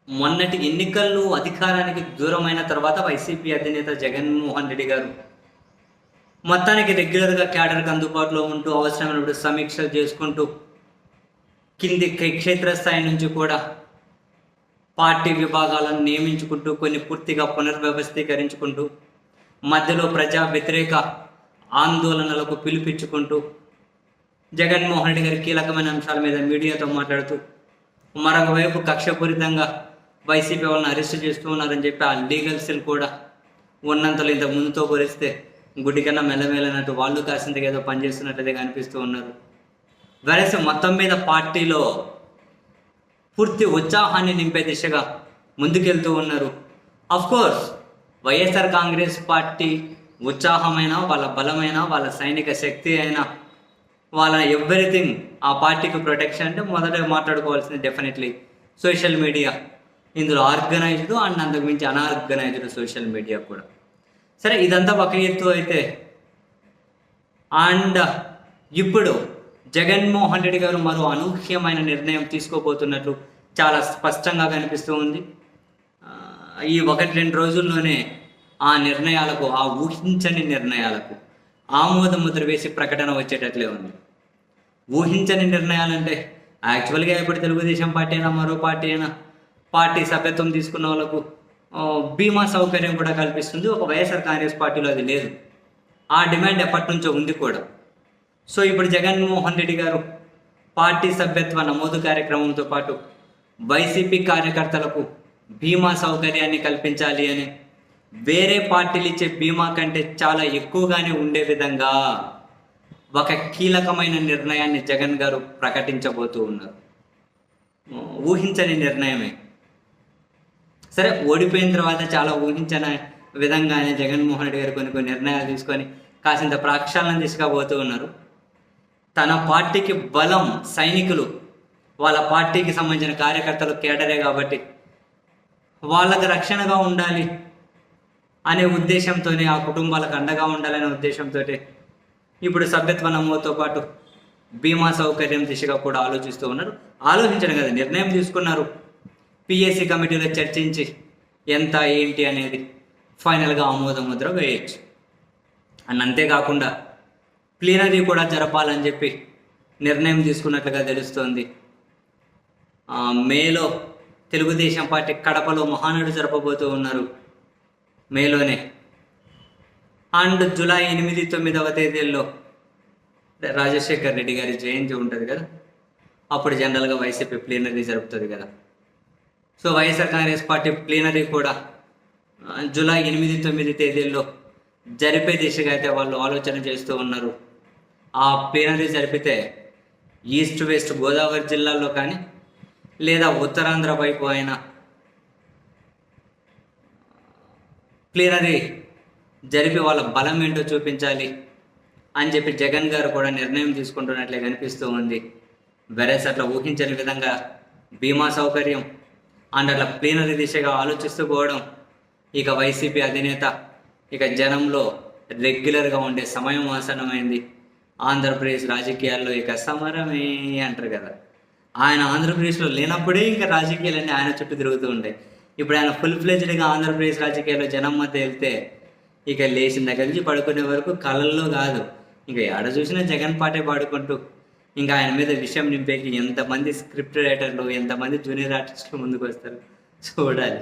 మొన్నటి ఎన్నికల్లో అధికారానికి దూరమైన తర్వాత వైసీపీ అధినేత జగన్మోహన్ రెడ్డి గారు మొత్తానికి రెగ్యులర్గా క్యాడర్కి అందుబాటులో ఉంటూ అవసరమైనప్పుడు సమీక్షలు చేసుకుంటూ కింది క్షేత్రస్థాయి నుంచి కూడా పార్టీ విభాగాలను నియమించుకుంటూ కొన్ని పూర్తిగా పునర్వ్యవస్థీకరించుకుంటూ మధ్యలో ప్రజా వ్యతిరేక ఆందోళనలకు పిలిపించుకుంటూ జగన్మోహన్ రెడ్డి గారి కీలకమైన అంశాల మీద మీడియాతో మాట్లాడుతూ మరొక వైపు కక్షపూరితంగా వైసీపీ వాళ్ళని అరెస్ట్ చేస్తూ ఉన్నారని చెప్పి ఆ లీగల్ సెల్ కూడా ఉన్నంతలో ఇంత ముందుతో పోలిస్తే గుడికన్నా మెల్లమెల్లనట్టు వాళ్ళు కాసింతగా ఏదో పనిచేస్తున్నట్లయితే కనిపిస్తూ ఉన్నారు. వెరసి మొత్తం మీద పార్టీలో పూర్తి ఉత్సాహాన్ని నింపే దిశగా ముందుకెళ్తూ ఉన్నారు. కోర్స్ వైఎస్ఆర్ కాంగ్రెస్ పార్టీ ఉత్సాహమైన, వాళ్ళ బలమైన, వాళ్ళ సైనిక శక్తి అయినా, వాళ్ళ ఎవ్రీథింగ్ ఆ పార్టీకి ప్రొటెక్షన్ అంటే మొదట మాట్లాడుకోవాల్సింది డెఫినెట్లీ సోషల్ మీడియా. ఇందులో ఆర్గనైజ్డ్ అండ్ అంతకుమించి అనార్గనైజ్డ్ సోషల్ మీడియా కూడా. సరే, ఇదంతా ఒక ఎత్తు అయితే, అండ్ ఇప్పుడు జగన్మోహన్ రెడ్డి గారు మరో అనూహ్యమైన నిర్ణయం తీసుకోబోతున్నట్లు చాలా స్పష్టంగా కనిపిస్తూ ఉంది. ఈ 1-2 రోజుల్లోనే ఆ నిర్ణయాలకు, ఆ ఊహించని నిర్ణయాలకు ఆమోద ముద్ర వేసి ప్రకటన వచ్చేటట్లే ఉంది. ఊహించని నిర్ణయాలంటే యాక్చువల్గా ఇప్పుడు తెలుగుదేశం పార్టీ అయినా మరో పార్టీ అయినా పార్టీ సభ్యత్వం తీసుకున్న వాళ్ళకు బీమా సౌకర్యం కూడా కల్పిస్తుంది. ఒక వైఎస్ఆర్ కాంగ్రెస్ పార్టీలో అది లేదు. ఆ డిమాండ్ ఎప్పటి నుంచో ఉంది కూడా. సో ఇప్పుడు జగన్మోహన్ రెడ్డి గారు పార్టీ సభ్యత్వ నమోదు కార్యక్రమంతో పాటు వైసీపీ కార్యకర్తలకు బీమా సౌకర్యాన్ని కల్పించాలి అని, వేరే పార్టీలు ఇచ్చే బీమా కంటే చాలా ఎక్కువగానే ఉండే విధంగా ఒక కీలకమైన నిర్ణయాన్ని జగన్ గారు ప్రకటించబోతూ ఉన్నారు. ఊహించని నిర్ణయమే. సరే, ఓడిపోయిన తర్వాత చాలా ఊహించని విధంగానే జగన్మోహన్ రెడ్డి గారు కొన్ని నిర్ణయాలు తీసుకొని కాసింత ప్రక్షాళన తీసుకుపోతూ ఉన్నారు. తన పార్టీకి బలం సైనికులు, వాళ్ళ పార్టీకి సంబంధించిన కార్యకర్తలు కేడరే కాబట్టి వాళ్ళకి రక్షణగా ఉండాలి అనే ఉద్దేశంతోనే, ఆ కుటుంబాలకు అండగా ఉండాలనే ఉద్దేశంతో ఇప్పుడు సభ్యత్వ నమోదుతో పాటు బీమా సౌకర్యం దిశగా కూడా ఆలోచిస్తూ ఉన్నారు. ఆలోచించడం కదా, నిర్ణయం తీసుకున్నారు. పిఎస్సి కమిటీలో చర్చించి ఎంత ఏంటి అనేది ఫైనల్గా ఆమోద ముద్ర వేయచ్చు. అండ్ అంతేకాకుండా ప్లీనరీ కూడా జరపాలని చెప్పి నిర్ణయం తీసుకున్నట్లుగా తెలుస్తోంది. మేలో తెలుగుదేశం పార్టీ కడపలో మహానాడు జరపబోతూ ఉన్నారు, మేలోనే. అండ్ జూలై 8-9 తేదీల్లో రాజశేఖర్ రెడ్డి గారి జయంతి ఉంటుంది కదా, అప్పుడు జనరల్గా వైసీపీ ప్లీనరీ జరుపుతుంది కదా. So YSR Congress party plenary కూడా జూలై 8-9 తేదీల్లో జరిపే దిశగా అయితే వాళ్ళు ఆలోచన చేస్తూ ఉన్నారు. ఆ ప్లీనరీ జరిపితే ఈస్ట్ వెస్ట్ గోదావరి జిల్లాల్లో కానీ లేదా ఉత్తరాంధ్ర వైపు అయినా ప్లీనరీ జరిపి వాళ్ళ బలం ఏంటో చూపించాలి అని చెప్పి జగన్ గారు కూడా నిర్ణయం తీసుకుంటున్నట్లే కనిపిస్తూ ఉంది. వెరస్ అట్లా ఊహించని విధంగా బీమా సౌకర్యం అండ్ అట్లా ప్లీనరీ దిశగా ఆలోచిస్తూ పోవడం, ఇక వైసీపీ అధినేత ఇక జనంలో రెగ్యులర్గా ఉండే సమయం ఆసన్నమైంది. ఆంధ్రప్రదేశ్ రాజకీయాల్లో ఇక సమరమే అంటారు కదా, ఆయన ఆంధ్రప్రదేశ్లో లేనప్పుడే ఇంకా రాజకీయాలన్నీ ఆయన చుట్టూ తిరుగుతూ ఉంటాయి. ఇప్పుడు ఆయన ఫుల్ ఫ్లెజ్డ్గా ఆంధ్రప్రదేశ్ రాజకీయాల్లో జనం మధ్య వెళ్తే ఇక లేచిన దగ్గర నుంచి పడుకునే వరకు కళల్లో కాదు, ఇంకా ఎక్కడ చూసినా జగన్ పాటే పాడుకుంటూ ఇంకా ఆయన మీద విషయం నింపేకి ఎంతమంది స్క్రిప్ట్ రైటర్లు, ఎంతమంది జూనియర్ ఆర్టిస్టులు ముందుకు వస్తారు చూడాలి.